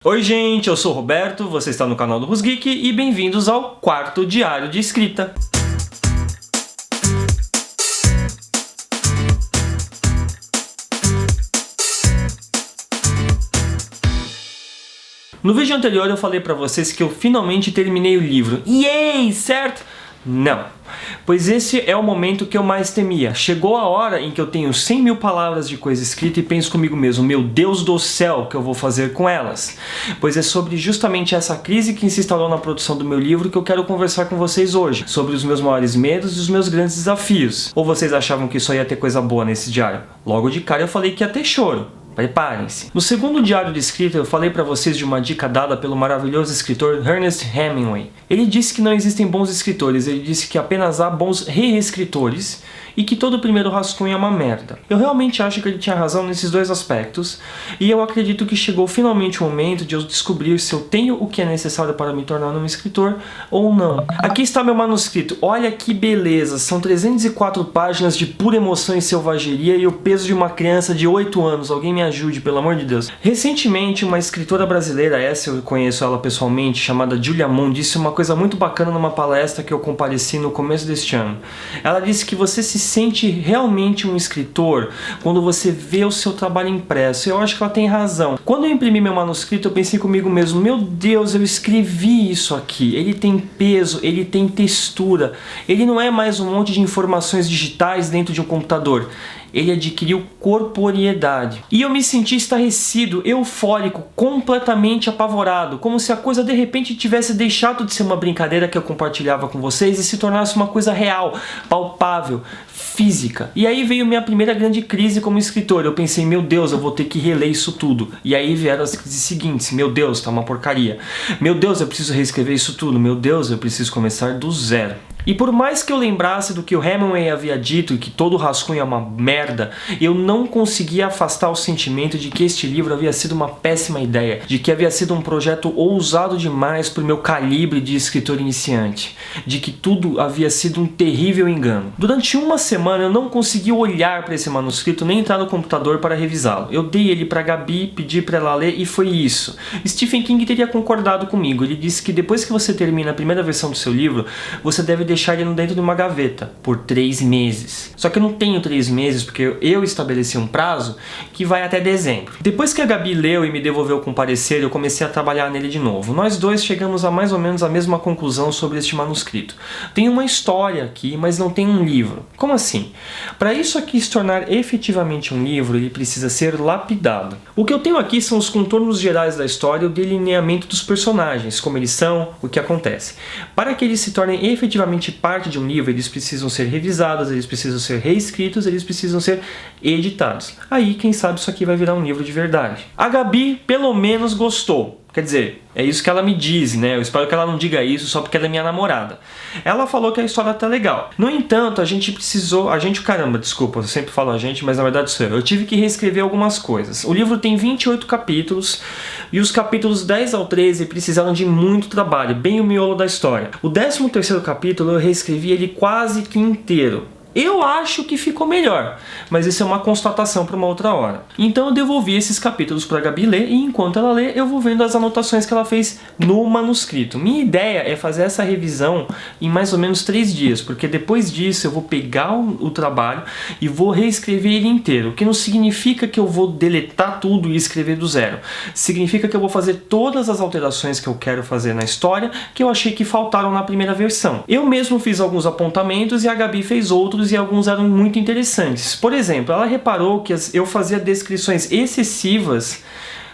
Oi gente, eu sou o Roberto, você está no canal do Rusgeek e bem-vindos ao quarto diário de escrita. No vídeo anterior eu falei para vocês que eu finalmente terminei o livro. Yay, certo? Não, pois esse é o momento que eu mais temia. Chegou a hora em que eu tenho 100 mil palavras de coisa escrita e penso comigo mesmo, meu Deus do céu, o que eu vou fazer com elas? Pois é sobre justamente essa crise que se instalou na produção do meu livro que eu quero conversar com vocês hoje, sobre os meus maiores medos e os meus grandes desafios. Ou vocês achavam que só ia ter coisa boa nesse diário? Logo de cara eu falei que ia ter choro. Preparem-se. No segundo diário de escrita eu falei para vocês de uma dica dada pelo maravilhoso escritor Ernest Hemingway. Ele disse que não existem bons escritores, ele disse que apenas há bons reescritores e que todo primeiro rascunho é uma merda. Eu realmente acho que ele tinha razão nesses dois aspectos e eu acredito que chegou finalmente o momento de eu descobrir se eu tenho o que é necessário para me tornar um escritor ou não. Aqui está meu manuscrito, olha que beleza, são 304 páginas de pura emoção e selvageria e o peso de uma criança de 8 anos, alguém me ajude, pelo amor de Deus. Recentemente, uma escritora brasileira, essa eu conheço ela pessoalmente, chamada Julia Moon, disse uma coisa muito bacana numa palestra que eu compareci no começo deste ano. Ela disse que você se sente realmente um escritor quando você vê o seu trabalho impresso. Eu acho que ela tem razão. Quando eu imprimi meu manuscrito, eu pensei comigo mesmo, meu Deus, eu escrevi isso aqui. Ele tem peso, ele tem textura. Ele não é mais um monte de informações digitais dentro de um computador. Ele adquiriu corporeidade. E eu me senti estarrecido, eufórico, completamente apavorado, como se a coisa de repente tivesse deixado de ser uma brincadeira que eu compartilhava com vocês e se tornasse uma coisa real, palpável, física. E aí veio minha primeira grande crise como escritor. Eu pensei, meu Deus, eu vou ter que reler isso tudo. E aí vieram as crises seguintes. Meu Deus, tá uma porcaria. Meu Deus, eu preciso reescrever isso tudo. Meu Deus, eu preciso começar do zero. E por mais que eu lembrasse do que o Hemingway havia dito e que todo rascunho é uma merda, eu não conseguia afastar o sentimento de que este livro havia sido uma péssima ideia, de que havia sido um projeto ousado demais para o meu calibre de escritor iniciante, de que tudo havia sido um terrível engano. Durante uma semana eu não consegui olhar para esse manuscrito nem entrar no computador para revisá-lo. Eu dei ele para Gabi, pedi para ela ler e foi isso. Stephen King teria concordado comigo. Ele disse que depois que você termina a primeira versão do seu livro, você deve deixar ele dentro de uma gaveta por 3 meses. Só que eu não tenho 3 meses porque eu estabeleci um prazo que vai até dezembro. Depois que a Gabi leu e me devolveu com parecer, eu comecei a trabalhar nele de novo. Nós dois chegamos a mais ou menos a mesma conclusão sobre este manuscrito. Tem uma história aqui, mas não tem um livro. Como assim? Para isso aqui se tornar efetivamente um livro, ele precisa ser lapidado. O que eu tenho aqui são os contornos gerais da história e o delineamento dos personagens, como eles são, o que acontece. Para que eles se tornem efetivamente parte de um livro, eles precisam ser revisados, eles precisam ser reescritos, eles precisam ser editados. Aí, quem sabe isso aqui vai virar um livro de verdade. A Gabi, pelo menos, gostou. Quer dizer, é isso que ela me diz, né? Eu espero que ela não diga isso só porque ela é minha namorada. Ela falou que a história tá legal. No entanto, eu sempre falo a gente, mas na verdade sou eu. Eu tive que reescrever algumas coisas. O livro tem 28 capítulos e os capítulos 10 ao 13 precisaram de muito trabalho, bem o miolo da história. O 13º capítulo eu reescrevi ele quase que inteiro. Eu acho que ficou melhor, mas isso é uma constatação para uma outra hora. Então eu devolvi esses capítulos para a Gabi ler e enquanto ela lê eu vou vendo as anotações que ela fez no manuscrito. Minha ideia é fazer essa revisão em mais ou menos 3 dias, porque depois disso eu vou pegar o trabalho e vou reescrever ele inteiro, o que não significa que eu vou deletar tudo e escrever do zero. Significa que eu vou fazer todas as alterações que eu quero fazer na história que eu achei que faltaram na primeira versão. Eu mesmo fiz alguns apontamentos e a Gabi fez outros e alguns eram muito interessantes. Por exemplo, ela reparou que eu fazia descrições excessivas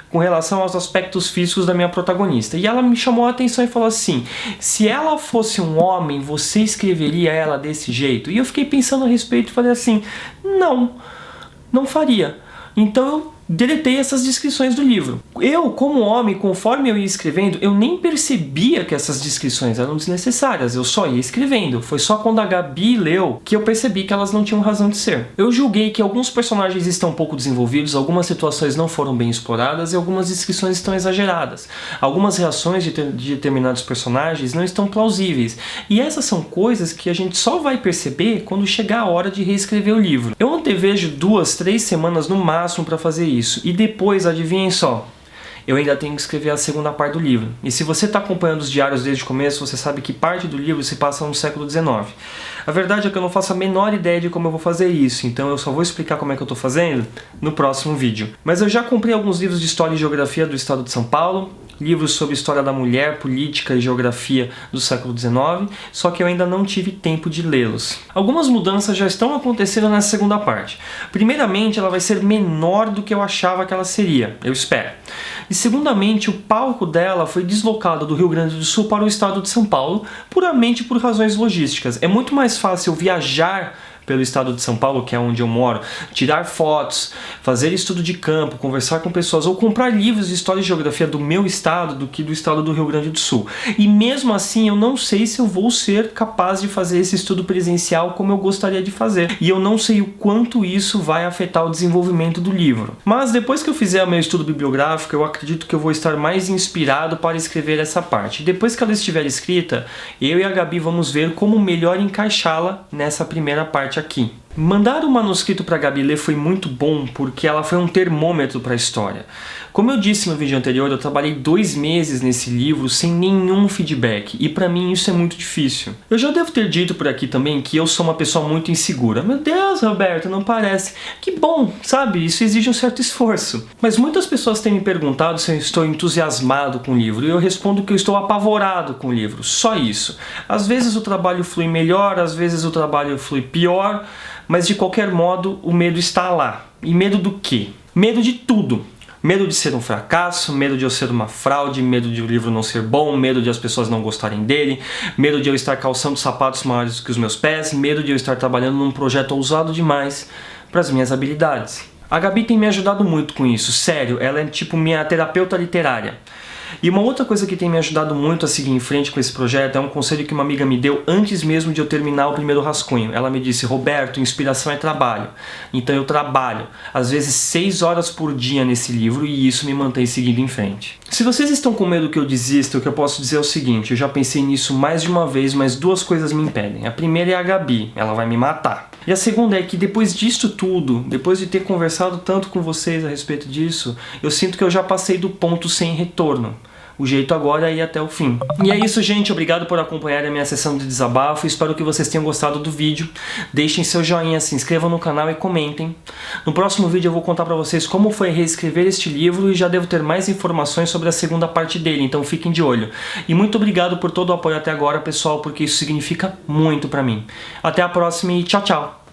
com relação aos aspectos físicos da minha protagonista. E ela me chamou a atenção e falou assim, se ela fosse um homem, você escreveria ela desse jeito? E eu fiquei pensando a respeito e falei assim, não faria. Então eu deletei essas descrições do livro. Eu, como homem, conforme eu ia escrevendo, eu nem percebia que essas descrições eram desnecessárias, eu só ia escrevendo. Foi só quando a Gabi leu que eu percebi que elas não tinham razão de ser. Eu julguei que alguns personagens estão pouco desenvolvidos, algumas situações não foram bem exploradas e algumas descrições estão exageradas. Algumas reações de determinados personagens não estão plausíveis. E essas são coisas que a gente só vai perceber quando chegar a hora de reescrever o livro. Eu antevejo 2, 3 semanas no máximo para fazer isso. E depois, adivinhem só, eu ainda tenho que escrever a segunda parte do livro. E se você está acompanhando os diários desde o começo, você sabe que parte do livro se passa no século XIX. A verdade é que eu não faço a menor ideia de como eu vou fazer isso, então eu só vou explicar como é que eu estou fazendo no próximo vídeo. Mas eu já comprei alguns livros de História e Geografia do estado de São Paulo, livros sobre história da mulher, política e geografia do século XIX, só que eu ainda não tive tempo de lê-los. Algumas mudanças já estão acontecendo nessa segunda parte. Primeiramente, ela vai ser menor do que eu achava que ela seria, eu espero. E segundamente, o palco dela foi deslocado do Rio Grande do Sul para o estado de São Paulo, puramente por razões logísticas. É muito mais fácil viajar pelo estado de São Paulo, que é onde eu moro, tirar fotos, fazer estudo de campo, conversar com pessoas ou comprar livros de história e geografia do meu estado do que do estado do Rio Grande do Sul. E mesmo assim eu não sei se eu vou ser capaz de fazer esse estudo presencial como eu gostaria de fazer. E eu não sei o quanto isso vai afetar o desenvolvimento do livro. Mas depois que eu fizer o meu estudo bibliográfico, eu acredito que eu vou estar mais inspirado para escrever essa parte. E depois que ela estiver escrita, eu e a Gabi vamos ver como melhor encaixá-la nessa primeira parte aqui. Mandar o manuscrito para a Gabi ler foi muito bom porque ela foi um termômetro para a história. Como eu disse no vídeo anterior, eu trabalhei 2 meses nesse livro sem nenhum feedback e para mim isso é muito difícil. Eu já devo ter dito por aqui também que eu sou uma pessoa muito insegura. Meu Deus, Roberto, não parece. Que bom, sabe? Isso exige um certo esforço. Mas muitas pessoas têm me perguntado se eu estou entusiasmado com o livro e eu respondo que eu estou apavorado com o livro. Só isso. Às vezes o trabalho flui melhor, às vezes o trabalho flui pior, mas de qualquer modo o medo está lá. E medo do quê? Medo de tudo. Medo de ser um fracasso, medo de eu ser uma fraude, medo de o livro não ser bom, medo de as pessoas não gostarem dele, medo de eu estar calçando sapatos maiores do que os meus pés, medo de eu estar trabalhando num projeto ousado demais para as minhas habilidades. A Gabi tem me ajudado muito com isso, sério, ela é tipo minha terapeuta literária. E uma outra coisa que tem me ajudado muito a seguir em frente com esse projeto é um conselho que uma amiga me deu antes mesmo de eu terminar o primeiro rascunho. Ela me disse: Roberto, inspiração é trabalho. Então eu trabalho, às vezes 6 horas por dia nesse livro e isso me mantém seguindo em frente. Se vocês estão com medo que eu desista, o que eu posso dizer é o seguinte: eu já pensei nisso mais de uma vez, mas 2 coisas me impedem. A primeira é a Gabi, ela vai me matar. E a segunda é que depois disso tudo, depois de ter conversado tanto com vocês a respeito disso, eu sinto que eu já passei do ponto sem retorno. O jeito agora é ir até o fim. E é isso, gente. Obrigado por acompanhar a minha sessão de desabafo. Espero que vocês tenham gostado do vídeo. Deixem seu joinha, se inscrevam no canal e comentem. No próximo vídeo eu vou contar pra vocês como foi reescrever este livro e já devo ter mais informações sobre a segunda parte dele, então fiquem de olho. E muito obrigado por todo o apoio até agora, pessoal, porque isso significa muito pra mim. Até a próxima e tchau, tchau!